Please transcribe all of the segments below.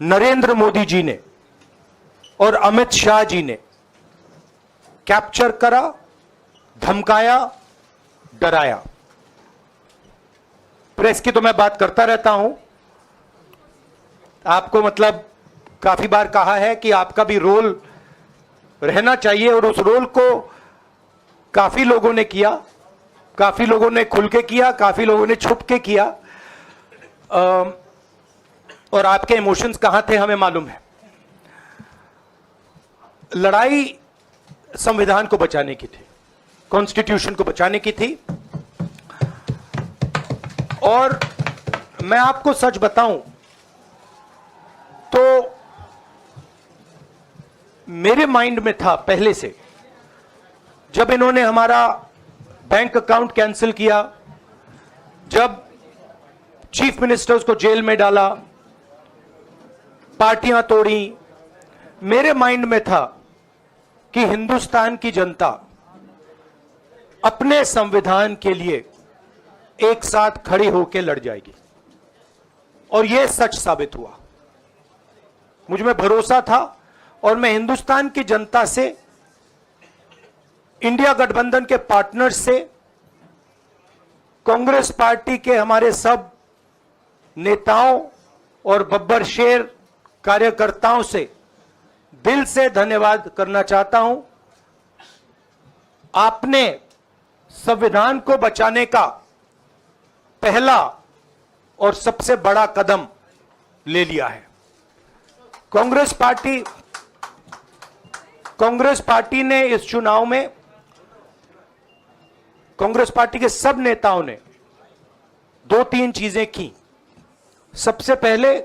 नरेंद्र मोदी जी ने और अमित शाह जी ने कैप्चर करा, धमकाया, डराया। प्रेस की तो मैं बात करता रहता हूं, आपको मतलब काफी बार कहा है कि आपका भी रोल रहना चाहिए, और उस रोल को काफी लोगों ने किया, काफी लोगों ने खुल के किया, काफी लोगों ने छुप के किया, और आपके इमोशंस कहां थे हमें मालूम है। लड़ाई संविधान को बचाने की थी, कॉन्स्टिट्यूशन को बचाने की थी। और मैं आपको सच बताऊं तो मेरे माइंड में था पहले से, जब इन्होंने हमारा बैंक अकाउंट कैंसिल किया, जब चीफ मिनिस्टर्स को जेल में डाला, पार्टियां तोड़ी, मेरे माइंड में था कि हिंदुस्तान की जनता अपने संविधान के लिए एक साथ खड़ी होकर लड़ जाएगी, और यह सच साबित हुआ। मुझ में भरोसा था, और मैं हिंदुस्तान की जनता से, इंडिया गठबंधन के पार्टनर्स से, कांग्रेस पार्टी के हमारे सब नेताओं और बब्बर शेर कार्यकर्ताओं से दिल से धन्यवाद करना चाहता हूं। आपने संविधान को बचाने का पहला और सबसे बड़ा कदम ले लिया है। कांग्रेस पार्टी ने इस चुनाव में, कांग्रेस पार्टी के सब नेताओं ने 2-3 चीजें की। सबसे पहले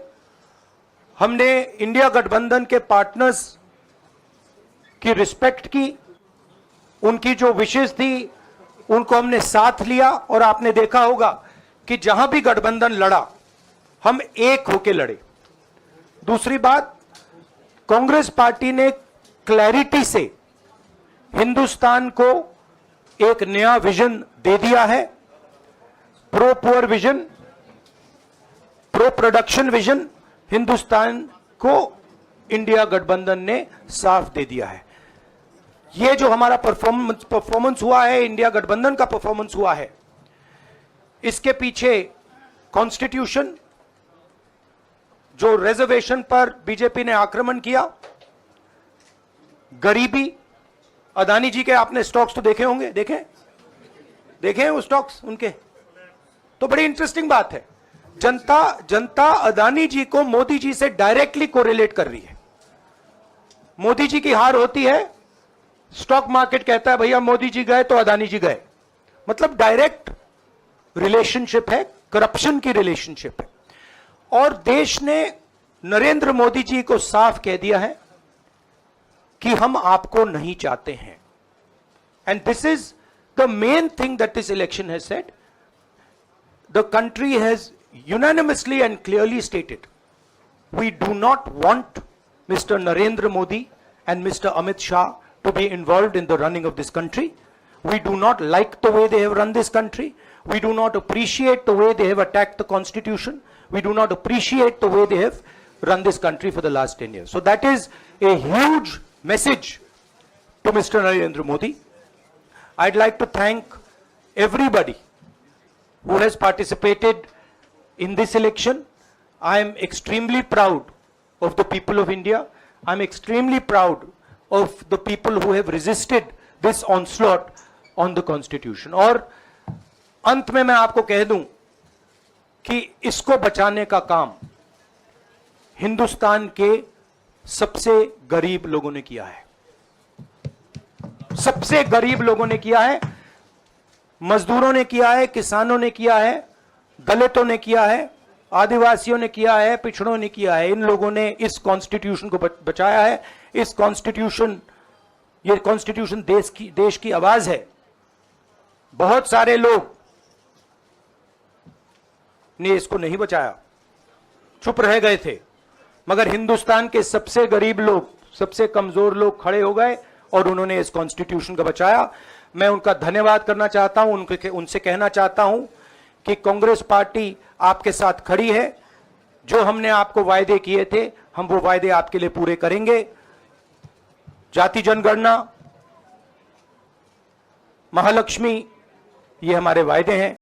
हमने इंडिया गठबंधन के पार्टनर्स की रिस्पेक्ट की, उनकी जो विशेष थी उनको हमने साथ लिया, और आपने देखा होगा कि जहां भी गठबंधन लड़ा हम एक होकर लड़े। दूसरी बात, कांग्रेस पार्टी ने क्लैरिटी से हिंदुस्तान को एक नया विजन दे दिया है, pro poor vision, pro production vision Hindustan को इंडिया गठबंधन ने साफ दे दिया है। यह जो हमारा परफॉर्मेंस हुआ है, इंडिया गठबंधन का परफॉर्मेंस हुआ है, इसके पीछे कॉन्स्टिट्यूशन, जो रिजर्वेशन पर बीजेपी ने आक्रमण किया, गरीबी, अदानी जी के आपने स्टॉक्स तो देखे होंगे, देखे हैं वो स्टॉक्स उनके, तो बड़ी इंटरेस्टिंग बात है। जनता अदानी जी को मोदी जी से डायरेक्टली कोरिलेट कर रही है। मोदी जी की हार होती है, स्टॉक मार्केट कहता है भैया मोदी जी गए तो अदानी जी गए, मतलब डायरेक्ट रिलेशनशिप है, करप्शन की रिलेशनशिप है। और देश ने नरेंद्र मोदी जी को साफ कह दिया है कि हम आपको नहीं चाहते हैं। And this is the main thing that this election has said. The country has unanimously and clearly stated, we do not want Mr. Narendra Modi and Mr. Amit Shah to be involved in the running of this country. We do not like the way they have run this country. We do not appreciate the way they have attacked the constitution. We do not appreciate the way they have run this country for the last 10 years. So that is a huge message to Mr. Narendra Modi. I'd like to thank everybody who has participated in this election. I am extremely proud of the people of India. I am extremely proud of the people who have resisted this onslaught on the constitution. और अंत में मैं आपको कह दूं कि इसको बचाने का काम हिंदुस्तान के सबसे गरीब लोगों ने किया है, सबसे गरीब लोगों ने किया है, मजदूरों ने किया है, किसानों ने किया है, दलितों ने किया है, आदिवासियों ने किया है, पिछड़ों ने किया है। इन लोगों ने इस कॉन्स्टिट्यूशन को बचाया है। इस कॉन्स्टिट्यूशन, ये कॉन्स्टिट्यूशन देश की आवाज है। बहुत सारे लोग ने इसको नहीं बचाया, चुप रह गए थे, मगर हिंदुस्तान के सबसे गरीब लोग, सबसे कमजोर लोग खड़े हो गए और उन्होंने इस कॉन्स्टिट्यूशन को बचाया। मैं उनका धन्यवाद करना चाहता हूं, उनसे कहना चाहता हूं कि कांग्रेस पार्टी आपके साथ खड़ी है। जो हमने आपको वायदे किए थे हम वो वायदे आपके लिए पूरे करेंगे। जाति जनगणना, महालक्ष्मी, ये हमारे वायदे हैं।